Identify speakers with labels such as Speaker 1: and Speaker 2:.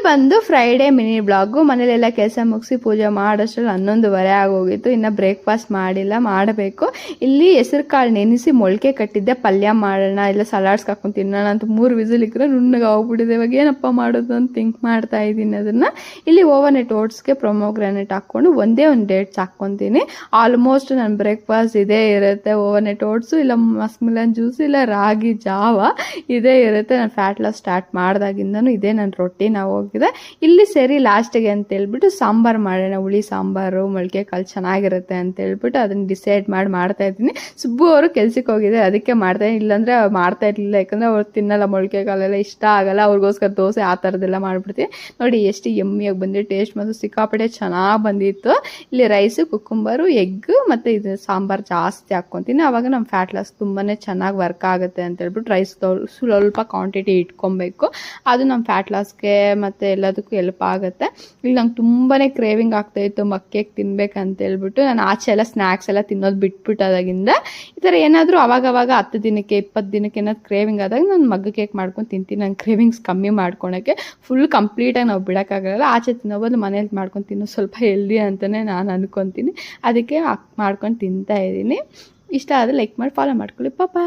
Speaker 1: ಬಂದು Friday mini blog. ಮನೇಲೆಲ್ಲ ಕೆಲಸ ಮುಗಿಸಿ ಪೂಜೆ ಮಾಡೋಷ್ಟ್ರಲ್ಲಿ 11:30 ಆಗೋಗಿತ್ತು. ಇನ್ನು ಬ್ರೇಕ್ಫಾಸ್ಟ್ ಮಾಡಿಲ್ಲ, ಮಾಡಬೇಕು. ಇಲ್ಲಿ ಹೆಸರು ಕಾಳು ನೆನೆಸಿ ಮೊಳಕೆ ಕಟ್ಟಿದ್ದೆ, ಪಲ್ಯ ಮಾಡೋಣ ಇಲ್ಲ ಸಲಾಡ್ಸ್ಗೆ ಹಾಕೊಂಡು ತಿನ್ನೋಣ ಅಂತ 3 ವಿಸಿಲ್ ಇಕ್ಕರೆ ನುಣ್ಣಗೆ ಹೋಗ್ಬಿಟ್ಟಿದೆ. ಇವಾಗ ಏನಪ್ಪ ಮಾಡೋದು ಅಂತ ಥಿಂಕ್ ಮಾಡ್ತಾ ಇದ್ದೀನಿ ಅದನ್ನು. ಇಲ್ಲಿ ಓವರ್ನೈಟ್ ಓಟ್ಸ್ಗೆ ಪ್ರೊಮೋಗ್ರಾನೇಟ್ ಹಾಕ್ಕೊಂಡು ಒಂದೇ ಒಂದು ಡೇಟ್ಸ್ ಹಾಕ್ಕೊತೀನಿ. ಆಲ್ಮೋಸ್ಟ್ ನನ್ನ ಬ್ರೇಕ್ಫಾಸ್ಟ್ ಇದೇ ಇರುತ್ತೆ. ಓವರ್ನೈಟ್ ಓಟ್ಸು ಇಲ್ಲ ಮಸ್ಕ್ ಮಿಲನ್ ಜ್ಯೂಸ್ ಇಲ್ಲ ರಾಗಿ ಜಾವ ಇದೇ ಇರುತ್ತೆ. ನಾನು ಫ್ಯಾಟ್ ಲಾಸ್ ಸ್ಟಾರ್ಟ್ ಮಾಡಿದಾಗಿಂದನೂ ಇದೇ ನನ್ನ ರೊಟೀನ್ ಹೋಗಿದೆ. ಇಲ್ಲಿ ಸರಿ ಲಾಸ್ಟಿಗೆ ಅಂತ ಹೇಳ್ಬಿಟ್ಟು ಸಾಂಬಾರು ಮಾಡೋಣ, ಹುಳಿ ಸಾಂಬಾರು ಮೊಳಕೆ ಕಾಳು ಚೆನ್ನಾಗಿರುತ್ತೆ ಅಂತ ಹೇಳ್ಬಿಟ್ಟು ಅದನ್ನು ಡಿಸೈಡ್ ಮಾಡ್ತಾ ಇದ್ದೀನಿ. ಸುಬ್ಬು ಅವರು ಕೆಲ್ಸಕ್ಕೆ ಹೋಗಿದ್ದಾರೆ, ಅದಕ್ಕೆ ಮಾಡ್ತಾ ಇಲ್ಲಾಂದರೆ ಮಾಡ್ತಾ ಇರಲಿಲ್ಲ. ಯಾಕಂದರೆ ಅವ್ರು ತಿನ್ನಲ್ಲ, ಮೊಳಕೆ ಕಾಲೆಲ್ಲ ಇಷ್ಟ ಆಗಲ್ಲ. ಅವ್ರಿಗೋಸ್ಕರ ದೋಸೆ ಆ ಥರದ್ದೆಲ್ಲ ಮಾಡಿಬಿಡ್ತೀನಿ. ನೋಡಿ ಎಷ್ಟು ಯಮ್ಮಿಯಾಗಿ ಬಂದಿದೆ, ಟೇಸ್ಟ್ ಮತ್ತು ಸಿಕ್ಕಾಪಟ್ಟೆ ಚೆನ್ನಾಗಿ ಬಂದಿತ್ತು. ಇಲ್ಲಿ ರೈಸು, ಕುಕ್ಕುಂಬರು, ಎಗ್ ಮತ್ತು ಇದು ಸಾಂಬಾರು ಜಾಸ್ತಿ ಹಾಕ್ಕೊತೀನಿ. ಆವಾಗ ನಮ್ಮ ಫ್ಯಾಟ್ ಲಾಸ್ ತುಂಬಾ ಚೆನ್ನಾಗಿ ವರ್ಕ್ ಆಗುತ್ತೆ ಅಂತ ಹೇಳ್ಬಿಟ್ಟು ರೈಸ್ ಸ್ವಲ್ಪ ಕ್ವಾಂಟಿಟಿ ಇಟ್ಕೊಬೇಕು. ಅದು ನಮ್ಮ ಫ್ಯಾಟ್ ಲಾಸ್ಗೆ ಮತ್ತು ಎಲ್ಲದಕ್ಕೂ ಹೆಲ್ಪ್ ಆಗುತ್ತೆ. ಇಲ್ಲಿ ನಂಗೆ ತುಂಬಾ ಕ್ರೇವಿಂಗ್ ಆಗ್ತಾಯಿತ್ತು ಮಗ್ ಕೇಕ್ ತಿನ್ಬೇಕಂತ ಹೇಳ್ಬಿಟ್ಟು. ನಾನು ಆಚೆ ಎಲ್ಲ ಸ್ನ್ಯಾಕ್ಸ್ ಎಲ್ಲ ತಿನ್ನೋದು ಬಿಟ್ಬಿಟ್ಟದಾಗಿಂದ ಈ ಥರ ಏನಾದರೂ ಅವಾಗವಾಗ 10 ದಿನಕ್ಕೆ 20 ದಿನಕ್ಕೆ ಏನಾದ್ರು ಕ್ರೇವಿಂಗ್ ಆದಾಗ ನಾನು ಮಗ್ ಕೇಕ್ ಮಾಡ್ಕೊಂಡು ತಿಂತೀನಿ. ನಾನು ಕ್ರೇವಿಂಗ್ಸ್ ಕಮ್ಮಿ ಮಾಡ್ಕೊಳಕ್ಕೆ. ಫುಲ್ ಕಂಪ್ಲೀಟಾಗಿ ನಾವು ಬಿಡೋಕ್ಕಾಗಲ್ಲ. ಆಚೆ ತಿನ್ನೋ ಬದಲು ಮನೇಲಿ ಮಾಡ್ಕೊಂಡು ತಿನ್ನೋ ಸ್ವಲ್ಪ ಹೆಲ್ದಿ ಅಂತಲೇ ನಾನು ಅಂದ್ಕೊತೀನಿ. ಅದಕ್ಕೆ ಮಾಡ್ಕೊಂಡು ತಿಂತಾ ಇದ್ದೀನಿ. ಇಷ್ಟ ಆದರೆ ಲೈಕ್ ಮಾಡಿ ಫಾಲೋ ಮಾಡ್ಕೊಳ್ಳಿ. ಪಾಪ.